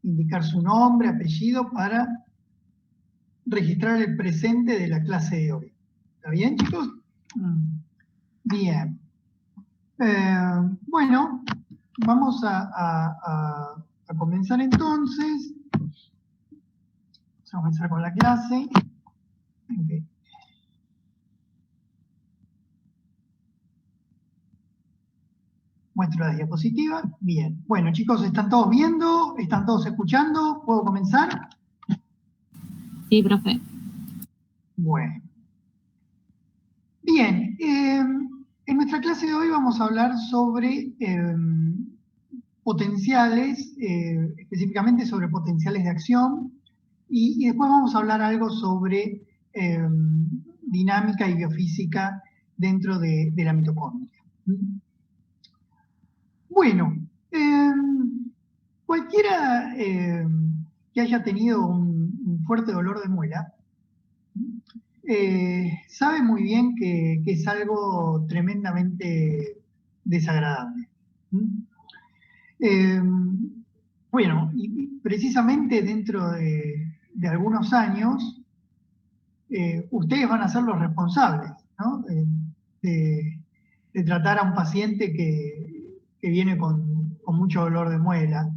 indicar su nombre, apellido, para registrar el presente de la clase de hoy. ¿Está bien, chicos? Bien. Bueno, vamos a comenzar entonces. Vamos a comenzar con la clase. Okay. Muestro la diapositiva. Bien. Bueno, chicos, ¿están todos viendo? ¿Están todos escuchando? ¿Puedo comenzar? Sí, profe. Bueno. Bien. En nuestra clase de hoy vamos a hablar sobre potenciales, específicamente sobre potenciales de acción, y después vamos a hablar algo sobre dinámica y biofísica dentro de la mitocondria. Bueno, cualquiera que haya tenido un fuerte dolor de muela, sabe muy bien que es algo tremendamente desagradable. Bueno, y precisamente dentro de algunos años, ustedes van a ser los responsables, ¿no? De tratar a un paciente que viene con mucho dolor de muela,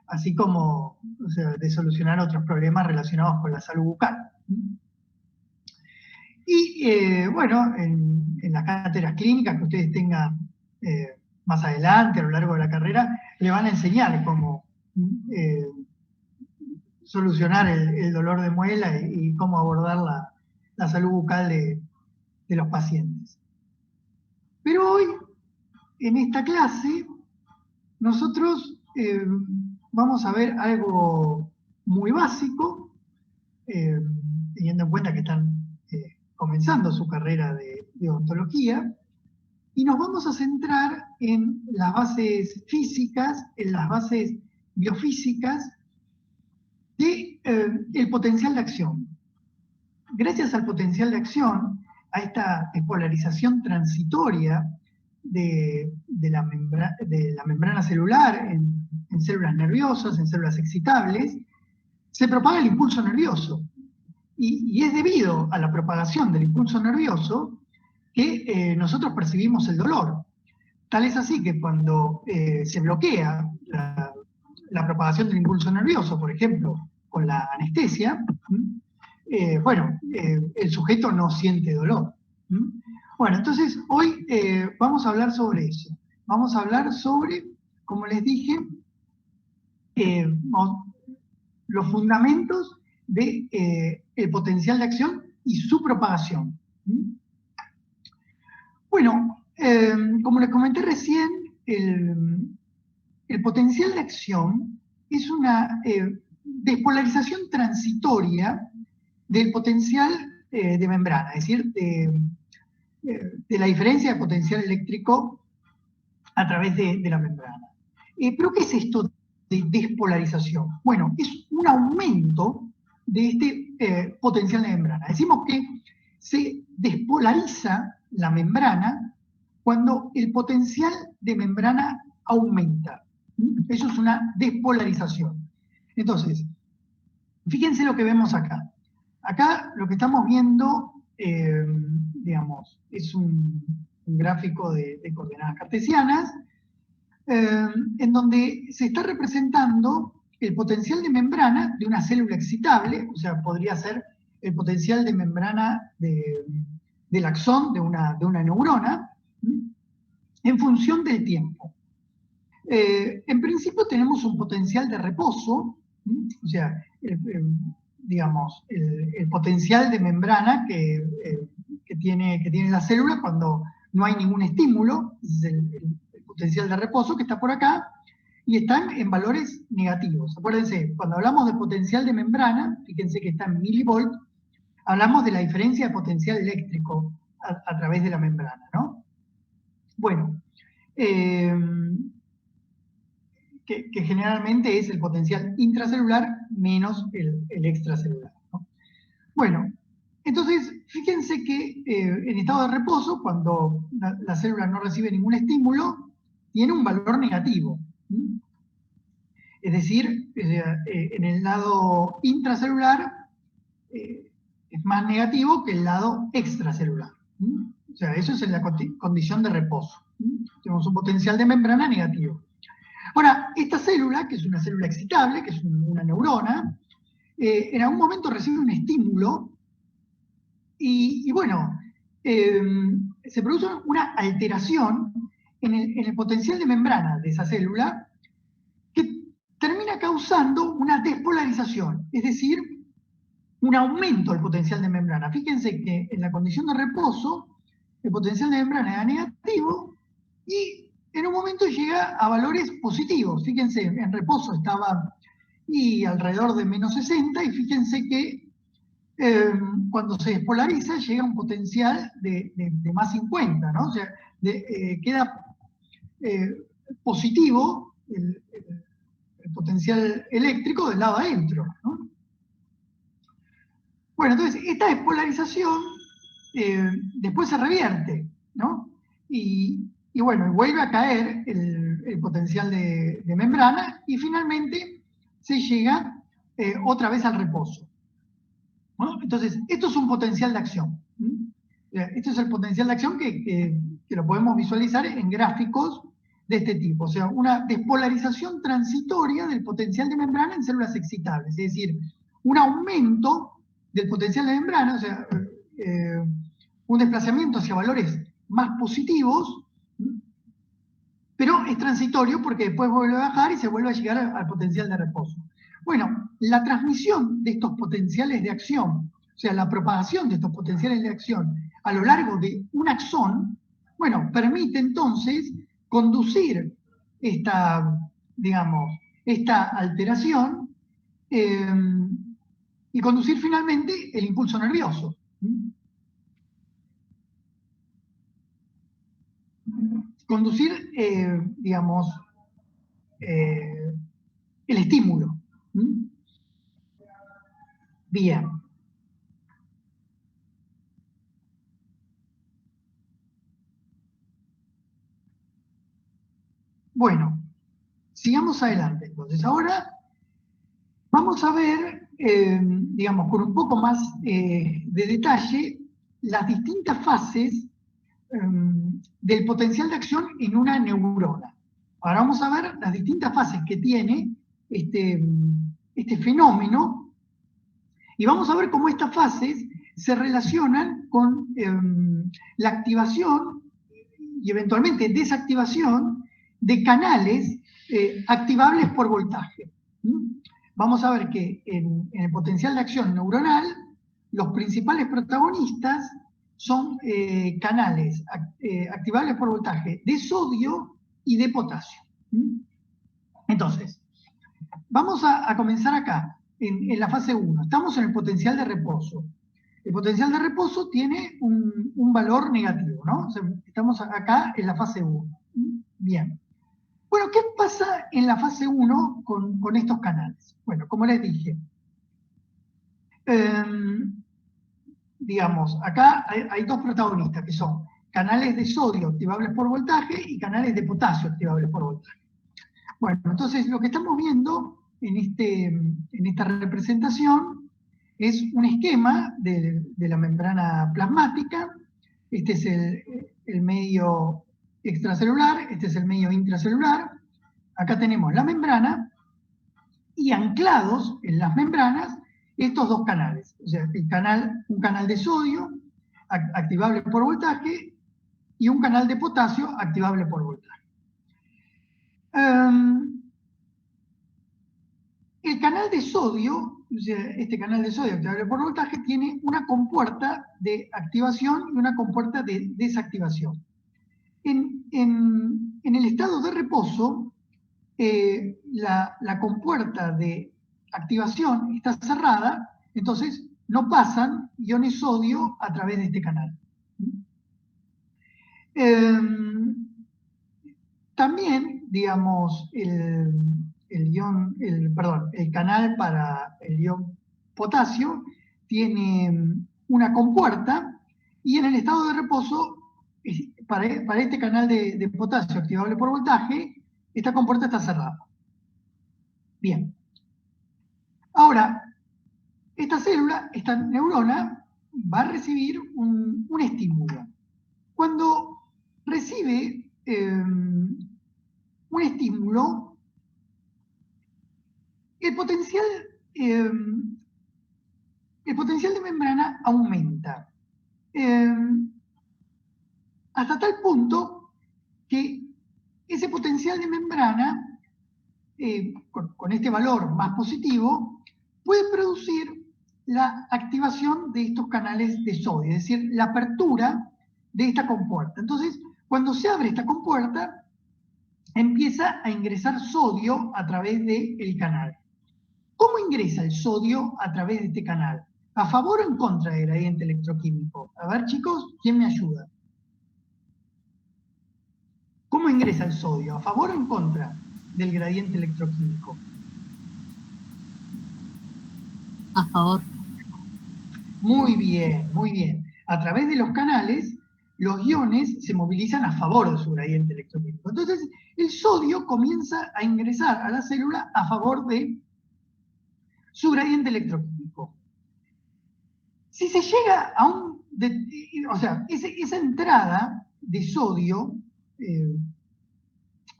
así como, o sea, de solucionar otros problemas relacionados con la salud bucal. Y bueno, en las cátedras clínicas que ustedes tengan más adelante, a lo largo de la carrera, le van a enseñar cómo solucionar el dolor de muela y cómo abordar la salud bucal de los pacientes. Pero hoy, en esta clase, nosotros vamos a ver algo muy básico, teniendo en cuenta que están comenzando su carrera de odontología, y nos vamos a centrar en las bases físicas, en las bases biofísicas del potencial de acción. Gracias al potencial de acción, a esta despolarización transitoria de la membrana celular en células nerviosas, en células excitables, se propaga el impulso nervioso. Y es debido a la propagación del impulso nervioso que nosotros percibimos el dolor. Tal es así que cuando se bloquea la propagación del impulso nervioso, por ejemplo, con la anestesia, el sujeto no siente dolor. Bueno, entonces hoy vamos a hablar sobre eso. Vamos a hablar sobre, como les dije, los fundamentos del potencial de acción y su propagación. Bueno, como les comenté recién, el potencial de acción es una despolarización transitoria del potencial de membrana, es decir, de la diferencia de potencial eléctrico a través de la membrana. ¿Pero qué es esto de despolarización? Bueno, es un aumento de este potencial de membrana. Decimos que se despolariza la membrana cuando el potencial de membrana aumenta. Eso es una despolarización. Entonces, fíjense lo que vemos acá. Acá lo que estamos viendo, digamos, es un gráfico de coordenadas cartesianas, en donde se está representando el potencial de membrana de una célula excitable, o sea, podría ser el potencial de membrana del axón de una neurona, en función del tiempo. En principio tenemos un potencial de reposo, o sea, digamos, el potencial de membrana que tiene la célula cuando no hay ningún estímulo, es el potencial de reposo que está por acá, y están en valores negativos. Acuérdense, cuando hablamos de potencial de membrana, fíjense que está en milivolt, hablamos de la diferencia de potencial eléctrico a través de la membrana, ¿no? Bueno, que generalmente es el potencial intracelular menos el extracelular, ¿no? Bueno, entonces, fíjense que en estado de reposo, cuando la célula no recibe ningún estímulo, tiene un valor negativo. Es decir, en el lado intracelular es más negativo que el lado extracelular. O sea, eso es en la condición de reposo. Tenemos un potencial de membrana negativo. Ahora, esta célula, que es una célula excitable, que es una neurona, en algún momento recibe un estímulo y bueno, se produce una alteración en el potencial de membrana de esa célula que termina causando una despolarización, es decir, un aumento del potencial de membrana. Fíjense que en la condición de reposo, el potencial de membrana era negativo y en un momento llega a valores positivos. Fíjense, en reposo estaba alrededor de menos 60 y fíjense que cuando se despolariza llega a un potencial de más 50, ¿no? O sea, queda positivo el potencial eléctrico del lado adentro, ¿no? Bueno, entonces esta despolarización después se revierte, ¿no? Y bueno, vuelve a caer el potencial de membrana y finalmente se llega otra vez al reposo, ¿no? Entonces, esto es un potencial de acción. Este es el potencial de acción que lo podemos visualizar en gráficos de este tipo. O sea, una despolarización transitoria del potencial de membrana en células excitables. Es decir, un aumento del potencial de membrana, o sea, un desplazamiento hacia valores más positivos, pero es transitorio porque después vuelve a bajar y se vuelve a llegar al potencial de reposo. Bueno, la transmisión de estos potenciales de acción, o sea, la propagación de estos potenciales de acción a lo largo de un axón, bueno, permite entonces conducir esta, digamos, esta alteración y conducir finalmente el impulso nervioso. Conducir, digamos, el estímulo. Bien. Bueno, sigamos adelante. Entonces, ahora vamos a ver, digamos, con un poco más de detalle, las distintas fases del potencial de acción en una neurona. Ahora vamos a ver las distintas fases que tiene este fenómeno y vamos a ver cómo estas fases se relacionan con la activación y eventualmente desactivación de canales activables por voltaje. Vamos a ver que en el potencial de acción neuronal los principales protagonistas son canales activables por voltaje de sodio y de potasio. Entonces, vamos a comenzar acá, en la fase 1. Estamos en el potencial de reposo. El potencial de reposo tiene un valor negativo, ¿no? O sea, estamos acá en la fase 1. Bien. Bueno, ¿qué pasa en la fase 1 con estos canales? Bueno, como les dije, digamos, acá hay dos protagonistas que son canales de sodio activables por voltaje y canales de potasio activables por voltaje. Bueno, entonces lo que estamos viendo en esta representación es un esquema de la membrana plasmática. Este es el medio extracelular, este es el medio intracelular. Acá tenemos la membrana y anclados en las membranas estos dos canales. O sea, un canal de sodio activable por voltaje y un canal de potasio activable por voltaje. El canal de sodio, o sea, este canal de sodio activable por voltaje, tiene una compuerta de activación y una compuerta de desactivación. En el estado de reposo, la compuerta de activación está cerrada, entonces no pasan iones sodio a través de este canal. También, digamos, el canal para el ion potasio tiene una compuerta y en el estado de reposo, para este canal de potasio activable por voltaje, esta compuerta está cerrada. Bien. Ahora, esta célula, esta neurona, va a recibir un estímulo. Cuando recibe un estímulo, el potencial de membrana aumenta. Hasta tal punto que ese potencial de membrana, con este valor más positivo, puede producir la activación de estos canales de sodio, es decir, la apertura de esta compuerta. Entonces, cuando se abre esta compuerta, empieza a ingresar sodio a través del canal. ¿Cómo ingresa el sodio a través de este canal? ¿A favor o en contra del gradiente electroquímico? A ver, chicos, ¿quién me ayuda? ¿Cómo ingresa el sodio? ¿A favor o en contra del gradiente electroquímico? A favor. Muy bien, muy bien. A través de los canales, los iones se movilizan a favor de su gradiente electroquímico. Entonces, el sodio comienza a ingresar a la célula a favor de su gradiente electroquímico. Si se llega a esa entrada de sodio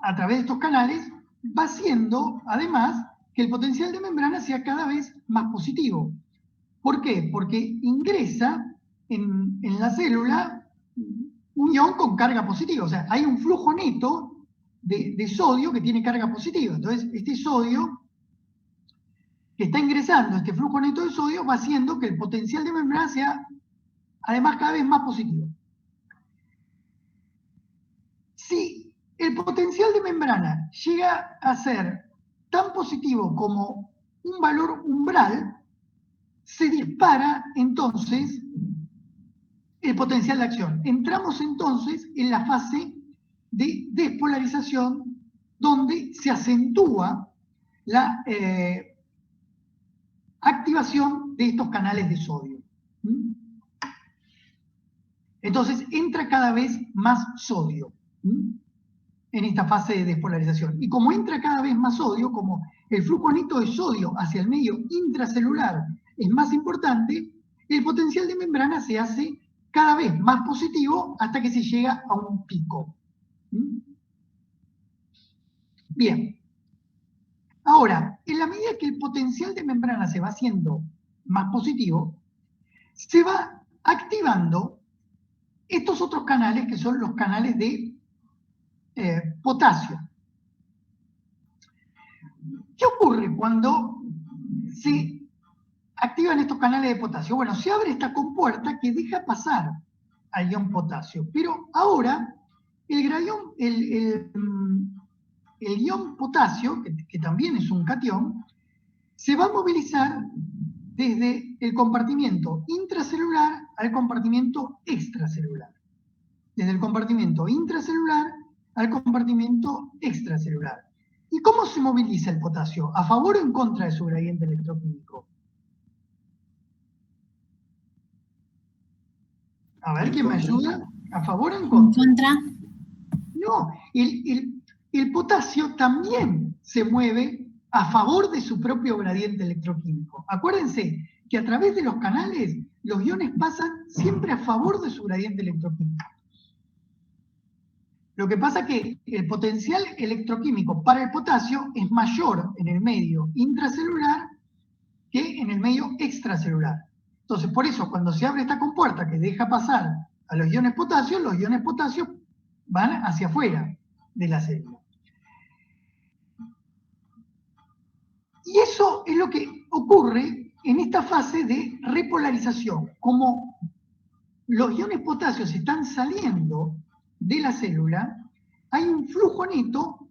a través de estos canales va haciendo, además, que el potencial de membrana sea cada vez más positivo. ¿Por qué? Porque ingresa en la célula un ion con carga positiva. O sea, hay un flujo neto de sodio que tiene carga positiva. Entonces, este sodio que está ingresando, este flujo neto de sodio, va haciendo que el potencial de membrana sea, además, cada vez más positivo. Si el potencial de membrana llega a ser tan positivo como un valor umbral, se dispara entonces el potencial de acción. Entramos entonces en la fase de despolarización, donde se acentúa la activación de estos canales de sodio. Entonces entra cada vez más sodio en esta fase de despolarización. Y como entra cada vez más sodio, como el flujo neto de sodio hacia el medio intracelular es más importante, el potencial de membrana se hace cada vez más positivo hasta que se llega a un pico. Bien. Ahora, en la medida que el potencial de membrana se va haciendo más positivo, se va activando estos otros canales que son los canales de potasio. ¿Qué ocurre cuando se activan estos canales de potasio? Bueno, se abre esta compuerta que deja pasar al ion potasio, pero ahora el ion potasio, que también es un catión, se va a movilizar desde el compartimiento intracelular al compartimento extracelular. Desde el compartimento intracelular al compartimento extracelular. ¿Y cómo se moviliza el potasio? ¿A favor o en contra de su gradiente electroquímico? A ver, ¿quién me ayuda? ¿A favor o en contra? En contra. No, el potasio también se mueve a favor de su propio gradiente electroquímico. Acuérdense que a través de los canales, los iones pasan siempre a favor de su gradiente electroquímico. Lo que pasa es que el potencial electroquímico para el potasio es mayor en el medio intracelular que en el medio extracelular. Entonces, por eso, cuando se abre esta compuerta que deja pasar a los iones potasio van hacia afuera de la célula. Y eso es lo que ocurre en esta fase de repolarización. Como los iones potasio están saliendo de la célula, hay un flujo neto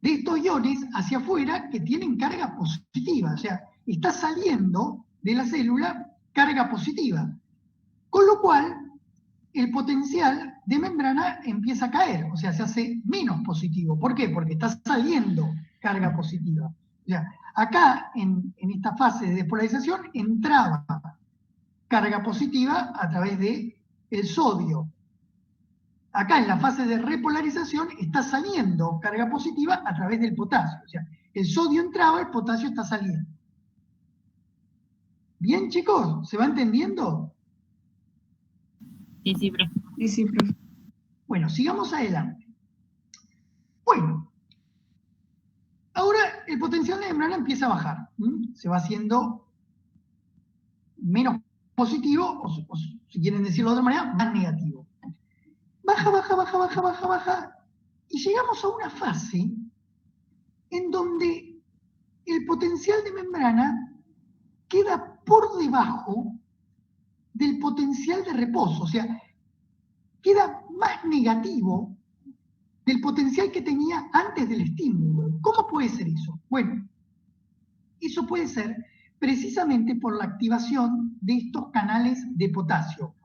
de estos iones hacia afuera que tienen carga positiva. O sea, está saliendo de la célula carga positiva. Con lo cual, el potencial de membrana empieza a caer, o sea, se hace menos positivo. ¿Por qué? Porque está saliendo carga positiva. O sea, acá, en esta fase de despolarización, entraba carga positiva a través del sodio. Acá, en la fase de repolarización, está saliendo carga positiva a través del potasio. O sea, el sodio entraba, el potasio está saliendo. ¿Bien, chicos? ¿Se va entendiendo? Sí, sí, profe. Sí, sí, profe. Bueno, sigamos adelante. Bueno, ahora el potencial de membrana empieza a bajar. Se va haciendo menos positivo, o si quieren decirlo de otra manera, más negativo. Baja, baja, baja, baja, baja, baja. Y llegamos a una fase en donde el potencial de membrana queda por debajo del potencial de reposo. O sea, queda más negativo del potencial que tenía antes del estímulo. ¿Cómo puede ser eso? Bueno, eso puede ser precisamente por la activación de estos canales de potasio,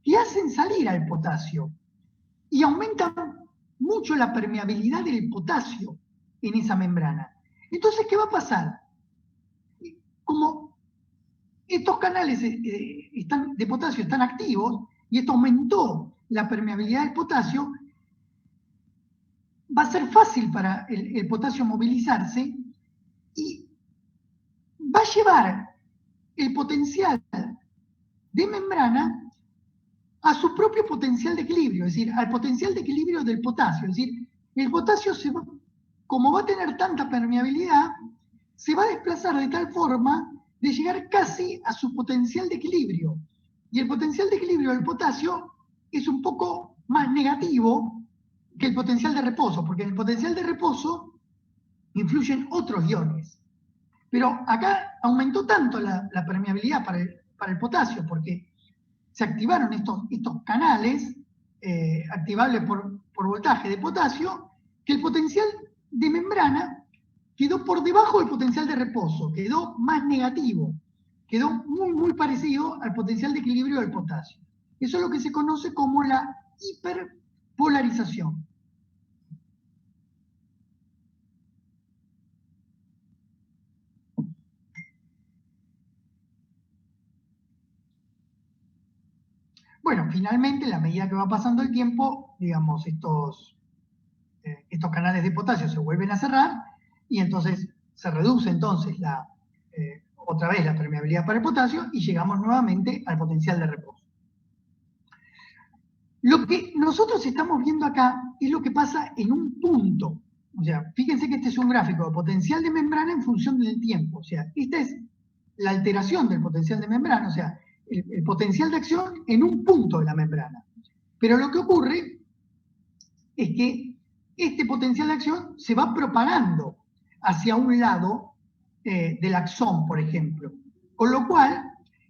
que hacen salir al potasio y aumentan mucho la permeabilidad del potasio en esa membrana. Entonces, ¿qué va a pasar? Como estos canales de potasio están activos y esto aumentó la permeabilidad del potasio, va a ser fácil para el potasio movilizarse y va a llevar el potencial de membrana a su propio potencial de equilibrio, es decir, al potencial de equilibrio del potasio. Es decir, el potasio, como va a tener tanta permeabilidad, se va a desplazar de tal forma de llegar casi a su potencial de equilibrio. Y el potencial de equilibrio del potasio es un poco más negativo que el potencial de reposo, porque en el potencial de reposo influyen otros iones. Pero acá aumentó tanto la permeabilidad para el potasio, porque se activaron estos canales activables por voltaje de potasio, que el potencial de membrana quedó por debajo del potencial de reposo, quedó más negativo, quedó muy, muy parecido al potencial de equilibrio del potasio. Eso es lo que se conoce como la hiperpolarización. Bueno, finalmente, en la medida que va pasando el tiempo, digamos, estos canales de potasio se vuelven a cerrar y entonces se reduce entonces otra vez la permeabilidad para el potasio y llegamos nuevamente al potencial de reposo. Lo que nosotros estamos viendo acá es lo que pasa en un punto. O sea, fíjense que este es un gráfico de potencial de membrana en función del tiempo. O sea, esta es la alteración del potencial de membrana, o sea, el potencial de acción en un punto de la membrana. Pero lo que ocurre es que este potencial de acción se va propagando hacia un lado del axón, por ejemplo. Con lo cual,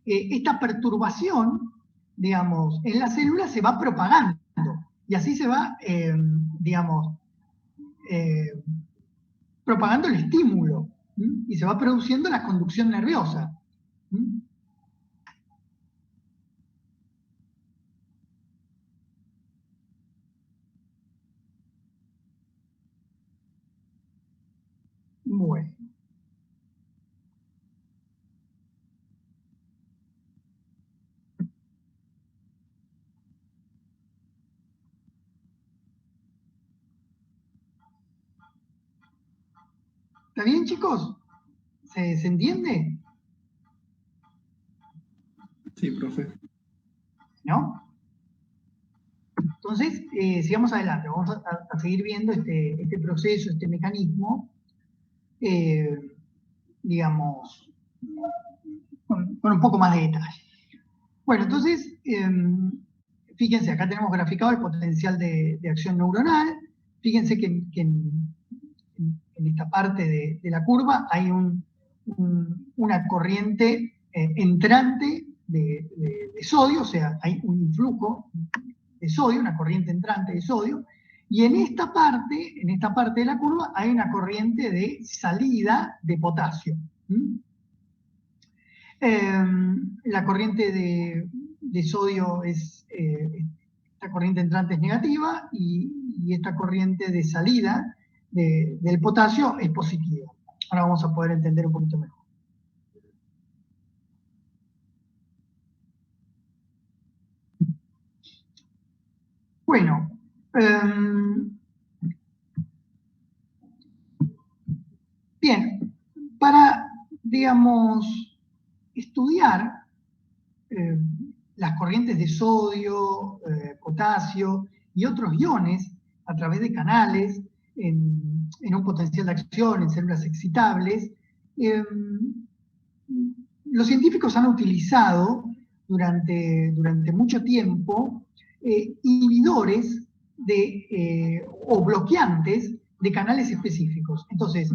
esta perturbación, digamos, en la célula se va propagando y así se va, digamos, propagando el estímulo y se va produciendo la conducción nerviosa. Bueno. ¿Está bien, chicos? ¿Se entiende? Sí, profe. ¿No? Entonces, sigamos adelante, vamos a seguir viendo este proceso, este mecanismo, digamos, con un poco más de detalle. Bueno, entonces, fíjense, acá tenemos graficado el potencial de acción neuronal. Fíjense que en esta parte de la curva hay una corriente entrante de sodio, o sea, hay un influjo de sodio, una corriente entrante de sodio, y en esta parte de la curva hay una corriente de salida de potasio. La corriente de sodio esta corriente entrante es negativa y esta corriente de salida del potasio es positiva. Ahora vamos a poder entender un poquito mejor. Bueno, Bien, para, digamos, estudiar las corrientes de sodio, potasio y otros iones a través de canales en un potencial de acción, en células excitables, los científicos han utilizado durante mucho tiempo inhibidores o bloqueantes de canales específicos. Entonces,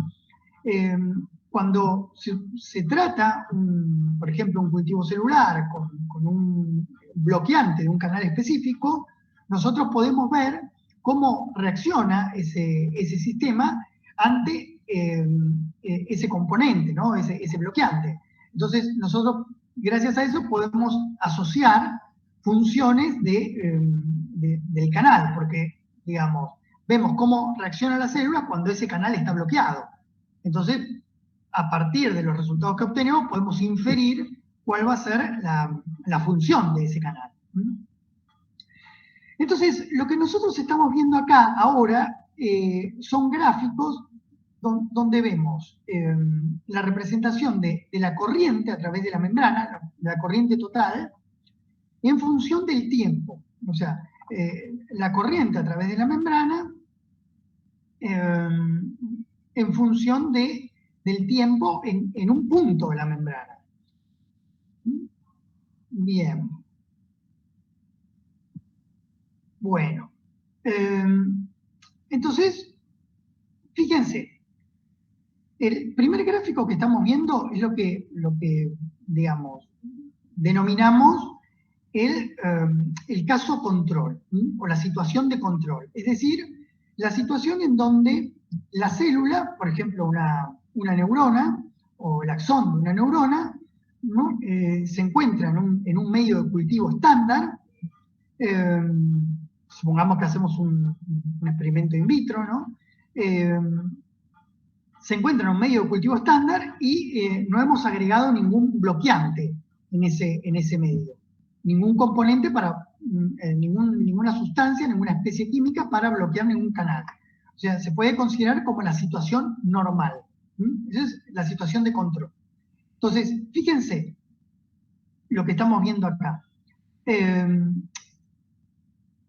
cuando se trata, por ejemplo, un cultivo celular con un bloqueante de un canal específico, nosotros podemos ver cómo reacciona ese sistema ante ese componente, ¿no? ese bloqueante. Entonces, nosotros, gracias a eso, podemos asociar funciones del canal, porque, digamos, vemos cómo reacciona la célula cuando ese canal está bloqueado. Entonces, a partir de los resultados que obtenemos, podemos inferir cuál va a ser la función de ese canal. Entonces, lo que nosotros estamos viendo acá ahora son gráficos donde vemos la representación de la corriente a través de la membrana, la corriente total, en función del tiempo. O sea, la corriente a través de la membrana en función del tiempo en un punto de la membrana. Bien. Bueno. Entonces, fíjense, el primer gráfico que estamos viendo es lo que digamos, denominamos el caso control, o la situación de control. Es decir, la situación en donde la célula, por ejemplo, una neurona, o el axón de una neurona, ¿no? Se encuentra en un medio de cultivo estándar. Supongamos que hacemos un experimento in vitro, ¿no? Se encuentra en un medio de cultivo estándar y no hemos agregado ningún bloqueante en ese medio. Ningún componente ninguna sustancia, ninguna especie química para bloquear ningún canal. O sea, se puede considerar como la situación normal. Esa es la situación de control. Entonces, fíjense lo que estamos viendo acá.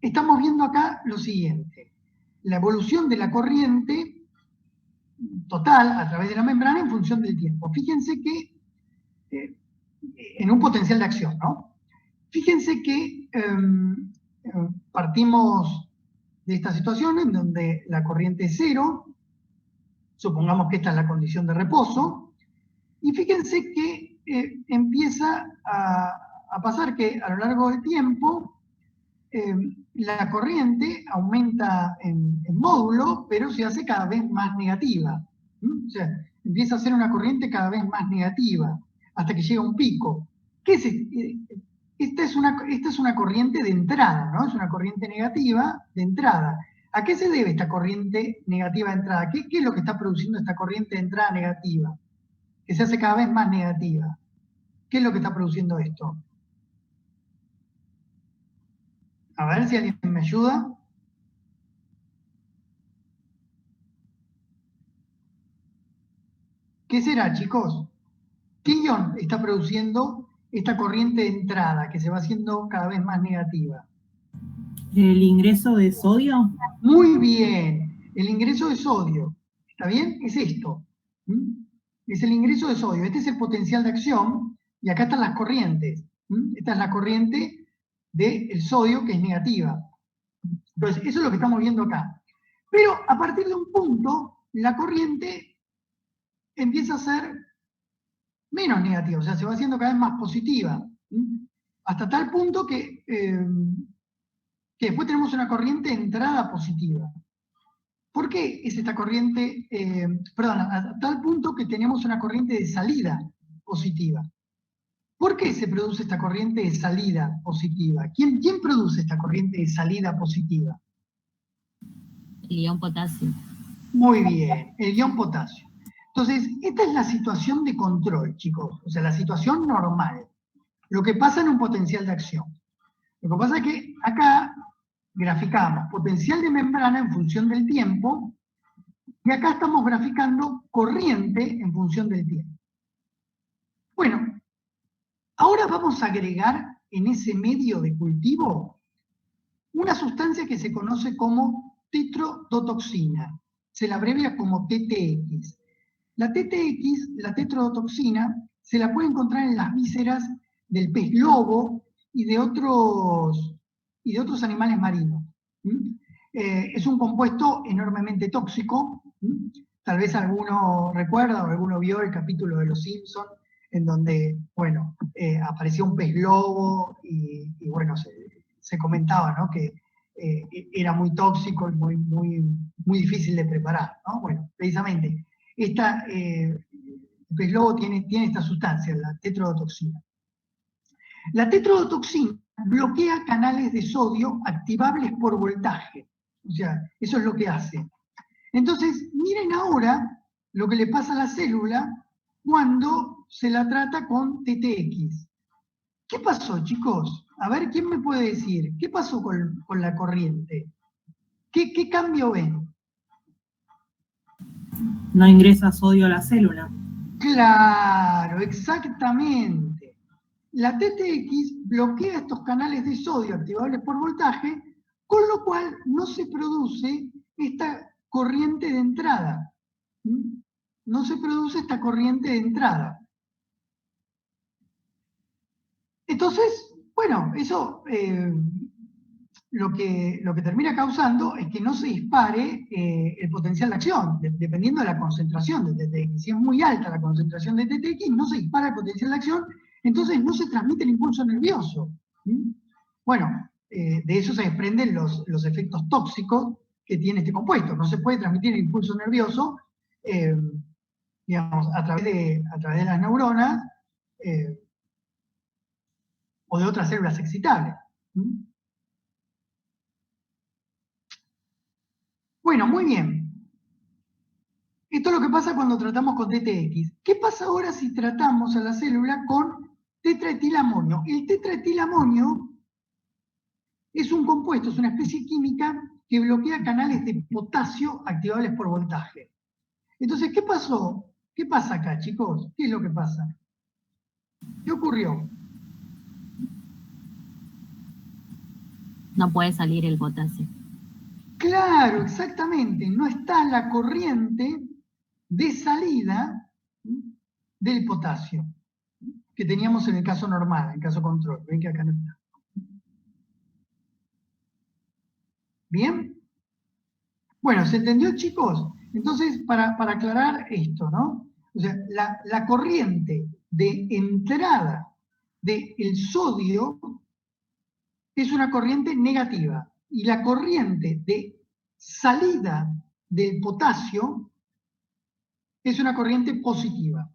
Estamos viendo acá lo siguiente. La evolución de la corriente total a través de la membrana en función del tiempo. Fíjense que en un potencial de acción, ¿no? Fíjense que partimos de esta situación en donde la corriente es cero, supongamos que esta es la condición de reposo, y fíjense que empieza a pasar que a lo largo del tiempo la corriente aumenta en módulo, pero se hace cada vez más negativa. O sea, empieza a ser una corriente cada vez más negativa, hasta que llega a un pico. ¿Qué es esta es una corriente de entrada, ¿no? Es una corriente negativa de entrada. ¿A qué se debe esta corriente negativa de entrada? ¿Qué es lo que está produciendo esta corriente de entrada negativa? Que se hace cada vez más negativa. ¿Qué es lo que está produciendo esto? A ver si alguien me ayuda. ¿Qué será, chicos? ¿Qué ion está produciendo esta corriente de entrada que se va haciendo cada vez más negativa? ¿El ingreso de sodio? Muy bien, el ingreso de sodio. ¿Está bien? Es esto. Es el ingreso de sodio. Este es el potencial de acción y acá están las corrientes. Esta es la corriente del sodio que es negativa. Entonces, eso es lo que estamos viendo acá. Pero a partir de un punto, la corriente empieza a ser menos negativa, o sea, se va haciendo cada vez más positiva. Hasta tal punto que después tenemos una corriente de entrada positiva. ¿Por qué es esta corriente, a tal punto que tenemos una corriente de salida positiva? ¿Por qué se produce esta corriente de salida positiva? ¿Quién produce esta corriente de salida positiva? El ion potasio. Muy bien, el ion potasio. Entonces, esta es la situación de control, chicos, o sea, la situación normal. Lo que pasa en un potencial de acción. Lo que pasa es que acá graficamos potencial de membrana en función del tiempo Y acá estamos graficando corriente en función del tiempo. Bueno, ahora vamos a agregar en ese medio de cultivo una sustancia que se conoce como tetrodotoxina. Se la abrevia como TTX. La TTX, la tetrodotoxina, se la puede encontrar en las vísceras del pez globo y de otros animales marinos. Es un compuesto enormemente tóxico. Tal vez alguno recuerda o alguno vio el capítulo de Los Simpsons, en donde, bueno, apareció un pez globo y bueno, se comentaba, ¿no?, que era muy tóxico y muy difícil de preparar, ¿no? Bueno, precisamente, el pez globo tiene esta sustancia, la tetrodotoxina. La tetrodotoxina bloquea canales de sodio activables por voltaje. O sea, eso es lo que hace. Entonces, miren ahora lo que le pasa a la célula cuando se la trata con TTX. ¿Qué pasó, chicos? A ver, ¿quién me puede decir? ¿Qué pasó con la corriente? ¿Qué cambio ven? No ingresa sodio a la célula. Claro, exactamente. La TTX bloquea estos canales de sodio activables por voltaje, con lo cual no se produce esta corriente de entrada. No se produce esta corriente de entrada. Entonces, bueno, eso lo que termina causando es que no se dispare el potencial de acción, dependiendo de la concentración de TTX. Si es muy alta la concentración de TTX, no se dispara el potencial de acción, entonces no se transmite el impulso nervioso. Bueno, de eso se desprenden los efectos tóxicos que tiene este compuesto. No se puede transmitir el impulso nervioso, digamos, a través de las neuronas o de otras células excitables. Bueno, muy bien. Esto es lo que pasa cuando tratamos con TTX. ¿Qué pasa ahora si tratamos a la célula con tetraetilamonio? El tetraetilamonio es un compuesto, es una especie química que bloquea canales de potasio activables por voltaje. Entonces, ¿qué pasó? ¿Qué pasa acá, chicos? ¿Qué es lo que pasa? ¿Qué ocurrió? No puede salir el potasio. Claro, exactamente. No está la corriente de salida del potasio que teníamos en el caso normal, en el caso control. Ven que acá no está. ¿Bien? Bueno, ¿se entendió, chicos? Entonces, para aclarar esto, ¿no? O sea, la corriente de entrada del sodio es una corriente negativa y la corriente de salida del potasio es una corriente positiva.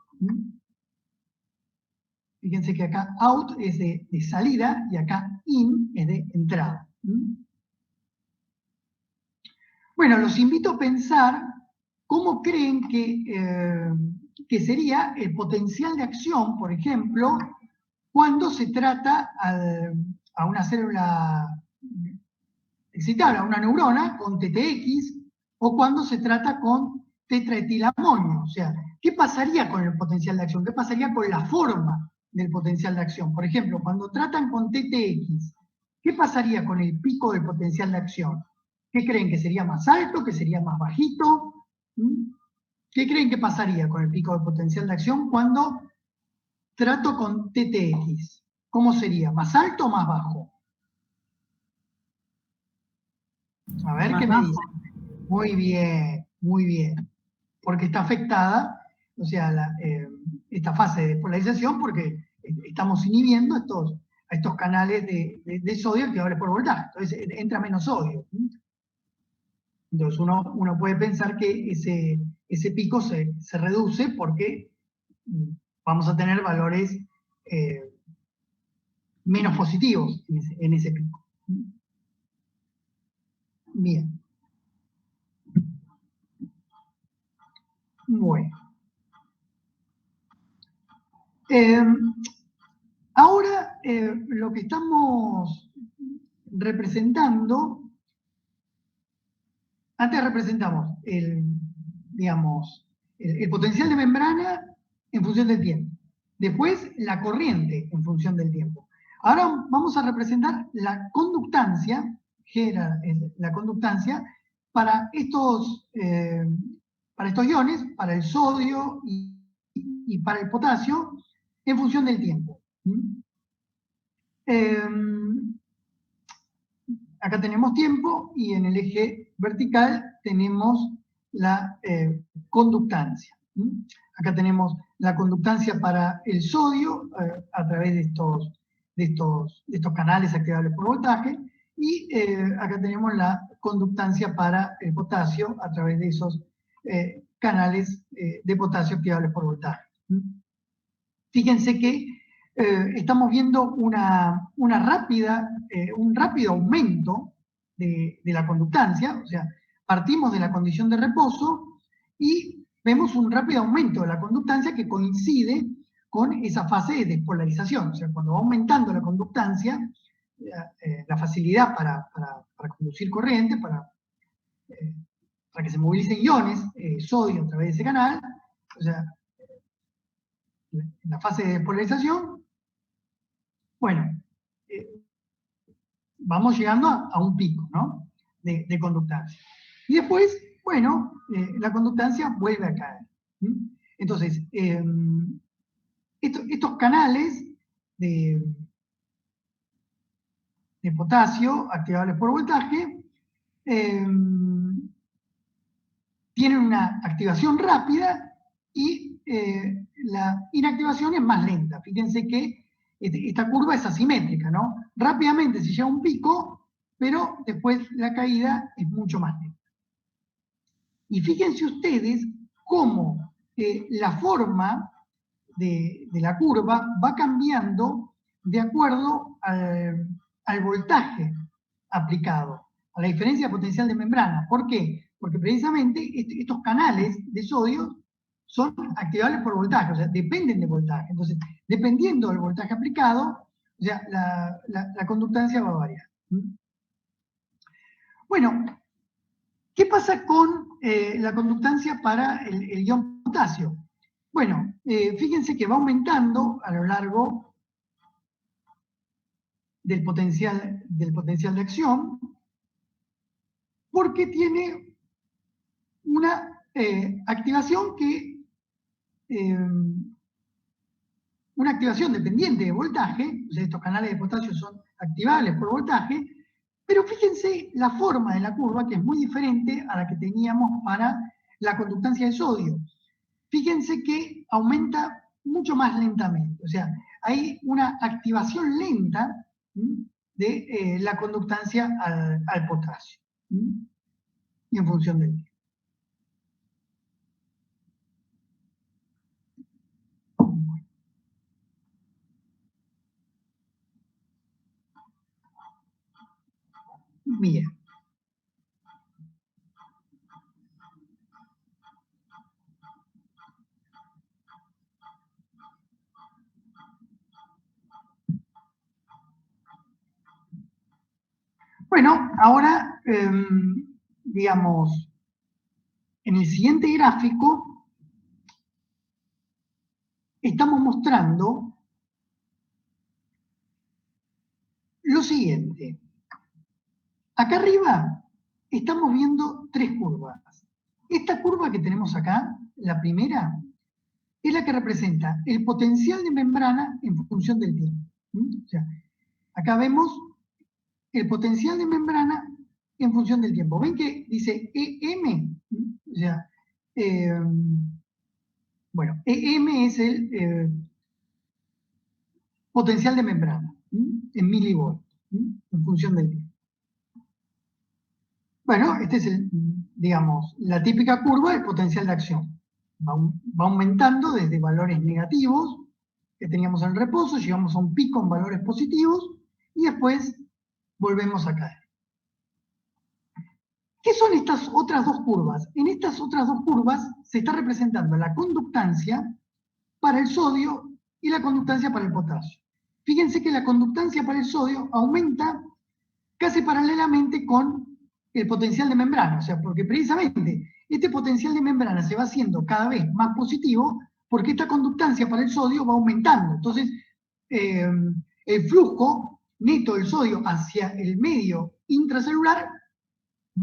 Fíjense que acá out es de salida y acá in es de entrada. Bueno, los invito a pensar cómo creen que sería el potencial de acción, por ejemplo, cuando se trata a una célula excitable, a una neurona con TTX, o cuando se trata con tetraetilamonio. O sea, ¿qué pasaría con el potencial de acción? ¿Qué pasaría con la forma del potencial de acción? Por ejemplo, cuando tratan con TTX, ¿qué pasaría con el pico del potencial de acción? ¿Qué creen? ¿Que sería más alto? ¿Que sería más bajito? ¿Qué creen que pasaría con el pico de potencial de acción cuando trato con TTX? ¿Cómo sería? ¿Más alto o más bajo? A ver Más qué me bajo. dicen. Muy bien, muy bien. Porque está afectada, o sea, esta fase de polarización, porque estamos inhibiendo a estos canales de sodio activables por voltaje. Entonces entra menos sodio. Entonces uno puede pensar que ese pico se reduce porque vamos a tener valores menos positivos en ese pico. Bien. Bueno. Ahora lo que estamos representando, antes representamos digamos, el potencial de membrana en función del tiempo. Después, la corriente en función del tiempo. Ahora vamos a representar la conductancia, G era la conductancia, para estos iones, para el sodio y para el potasio, en función del tiempo. Acá tenemos tiempo y en el eje vertical tenemos la conductancia. Acá tenemos la conductancia para el sodio a través de estos canales activables por voltaje, y acá tenemos la conductancia para el potasio a través de esos canales de potasio activables por voltaje. Fíjense que estamos viendo un rápido aumento de la conductancia, o sea, partimos de la condición de reposo y vemos un rápido aumento de la conductancia que coincide con esa fase de despolarización. O sea, cuando va aumentando la conductancia, la facilidad para conducir corriente, para que se movilicen iones, sodio a través de ese canal, o sea, en la fase de despolarización, bueno, vamos llegando a un pico, ¿no?, de conductancia. Y después, bueno, la conductancia vuelve a caer. Entonces, estos canales de potasio activables por voltaje tienen una activación rápida y la inactivación es más lenta. Fíjense que esta curva es asimétrica, ¿no? Rápidamente se llega a un pico, pero después la caída es mucho más lenta. Y fíjense ustedes cómo la forma de la curva va cambiando de acuerdo al voltaje aplicado, a la diferencia potencial de membrana. ¿Por qué? Porque precisamente estos canales de sodio son activables por voltaje, o sea, dependen de voltaje. Entonces, dependiendo del voltaje aplicado, o sea, la conductancia va a variar. Bueno, ¿qué pasa con la conductancia para el ion potasio? Bueno, fíjense que va aumentando a lo largo del potencial de acción, porque tiene una activación una activación dependiente de voltaje, o sea, estos canales de potasio son activables por voltaje, pero fíjense la forma de la curva, que es muy diferente a la que teníamos para la conductancia de sodio. Fíjense que aumenta mucho más lentamente, o sea, hay una activación lenta de la conductancia al potasio, y en función del tiempo. Bien. Bueno, ahora, digamos, en el siguiente gráfico estamos mostrando lo siguiente. Acá arriba estamos viendo tres curvas. Esta curva que tenemos acá, la primera, es la que representa el potencial de membrana en función del tiempo. O sea, acá vemos el potencial de membrana en función del tiempo. ¿Ven que dice EM? O sea, bueno, EM es el potencial de membrana, en milivolts, en función del tiempo. Bueno, esta es, digamos, la típica curva del potencial de acción. Va aumentando desde valores negativos que teníamos en reposo, llegamos a un pico en valores positivos y después volvemos a caer. ¿Qué son estas otras dos curvas? En estas otras dos curvas se está representando la conductancia para el sodio y la conductancia para el potasio. Fíjense que la conductancia para el sodio aumenta casi paralelamente con el potencial de membrana, o sea, porque precisamente este potencial de membrana se va haciendo cada vez más positivo porque esta conductancia para el sodio va aumentando. Entonces, el flujo neto del sodio hacia el medio intracelular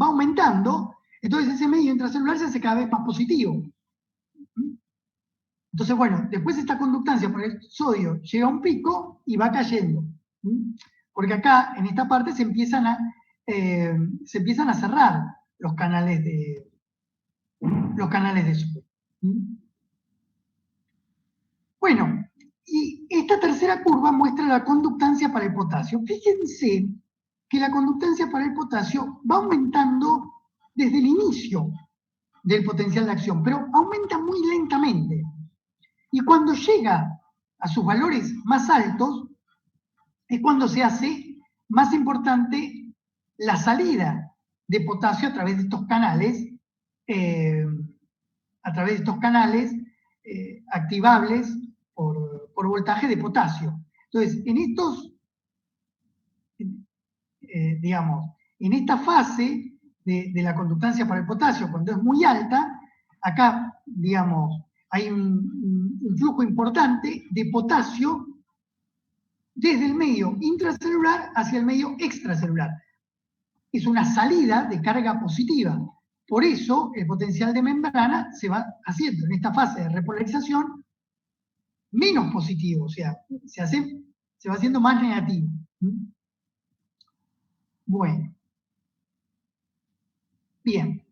va aumentando, entonces ese medio intracelular se hace cada vez más positivo. Entonces, bueno, después esta conductancia por el sodio llega a un pico y va cayendo. Porque acá, en esta parte, se empiezan a cerrar los canales de sodio. Bueno, y esta tercera curva muestra la conductancia para el potasio. Fíjense que la conductancia para el potasio va aumentando desde el inicio del potencial de acción, pero aumenta muy lentamente. Y cuando llega a sus valores más altos, es cuando se hace más importante la salida de potasio a través de estos canales, activables por voltaje de potasio. Entonces, en estos, en esta fase de la conductancia para el potasio, cuando es muy alta, acá, hay un flujo importante de potasio desde el medio intracelular hacia el medio extracelular. Es una salida de carga positiva. Por eso el potencial de membrana se va haciendo en esta fase de repolarización menos positivo, o sea, se va haciendo más negativo. Bueno. Bien.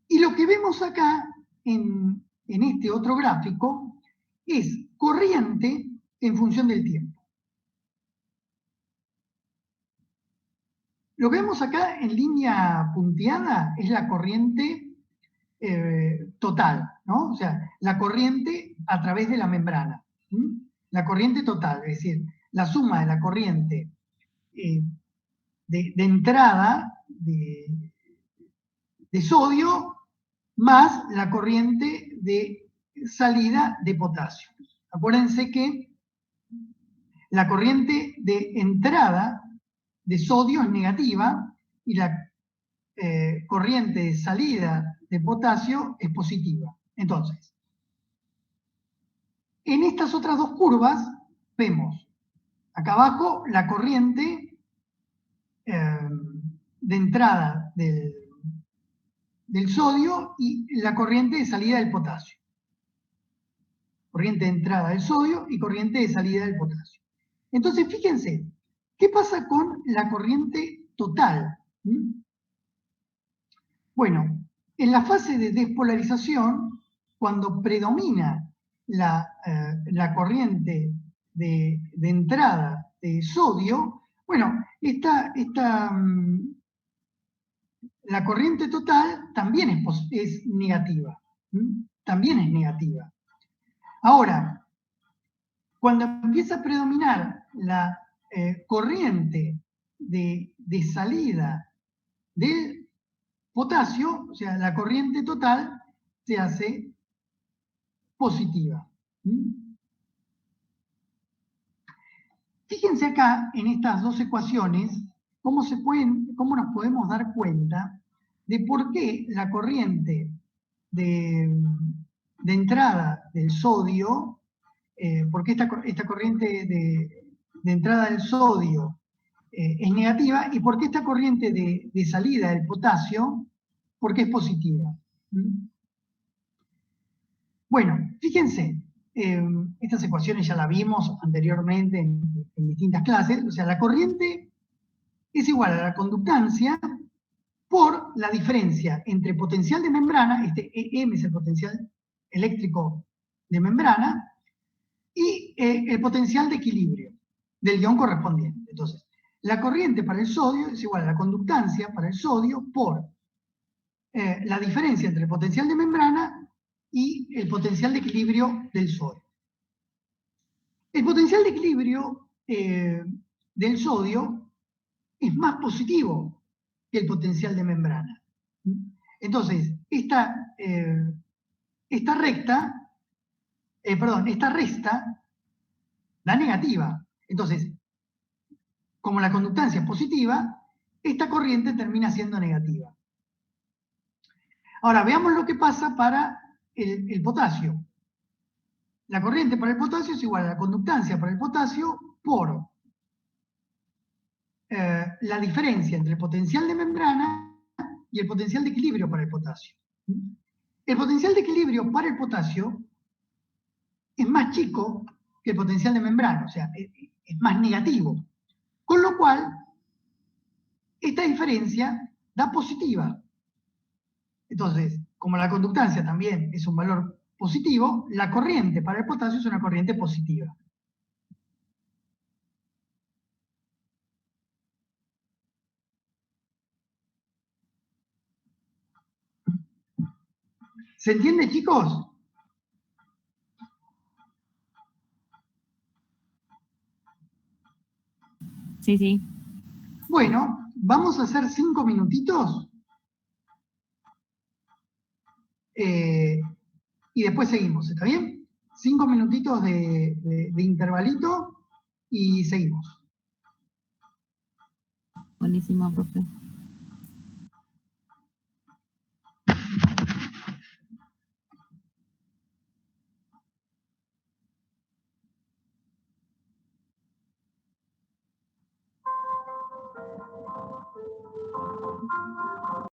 Y lo que vemos acá en este otro gráfico es corriente en función del tiempo. Lo que vemos acá en línea punteada es la corriente total, ¿no? O sea, la corriente a través de la membrana. La corriente total, es decir, la suma de la corriente de entrada de sodio más la corriente de salida de potasio. Acuérdense que la corriente de entrada de sodio es negativa y la corriente de salida de potasio es positiva. Entonces, en estas otras dos curvas vemos acá abajo la corriente de entrada del sodio y la corriente de salida del potasio. Corriente de entrada del sodio y corriente de salida del potasio. Entonces, fíjense, ¿qué pasa con la corriente total? Bueno, en la fase de despolarización, cuando predomina la corriente de entrada de sodio, bueno, la corriente total también es negativa. También es negativa. Ahora, cuando empieza a predominar la corriente de salida del potasio, o sea, la corriente total se hace positiva. Fíjense acá en estas dos ecuaciones cómo nos podemos dar cuenta de por qué la corriente de entrada del sodio, porque esta corriente de entrada del sodio es negativa, y por qué esta corriente de salida del potasio, porque es positiva. Bueno, fíjense, estas ecuaciones ya las vimos anteriormente en distintas clases, o sea, la corriente es igual a la conductancia por la diferencia entre potencial de membrana, este EM es el potencial eléctrico de membrana, y el potencial de equilibrio del ion correspondiente. Entonces, la corriente para el sodio es igual a la conductancia para el sodio por la diferencia entre el potencial de membrana y el potencial de equilibrio del sodio. El potencial de equilibrio del sodio es más positivo que el potencial de membrana. Entonces, esta resta da negativa. Entonces, como la conductancia es positiva, esta corriente termina siendo negativa. Ahora, veamos lo que pasa para el potasio. La corriente para el potasio es igual a la conductancia para el potasio por la diferencia entre el potencial de membrana y el potencial de equilibrio para el potasio. El potencial de equilibrio para el potasio es más chico que el potencial de membrana, o sea, es más negativo. Con lo cual, esta diferencia da positiva. Entonces, como la conductancia también es un valor positivo, la corriente para el potasio es una corriente positiva. ¿Se entiende, chicos? Sí, sí. Bueno, vamos a hacer 5 minutitos y después seguimos, ¿está bien? 5 minutitos de intervalito y seguimos. Buenísimo, profe.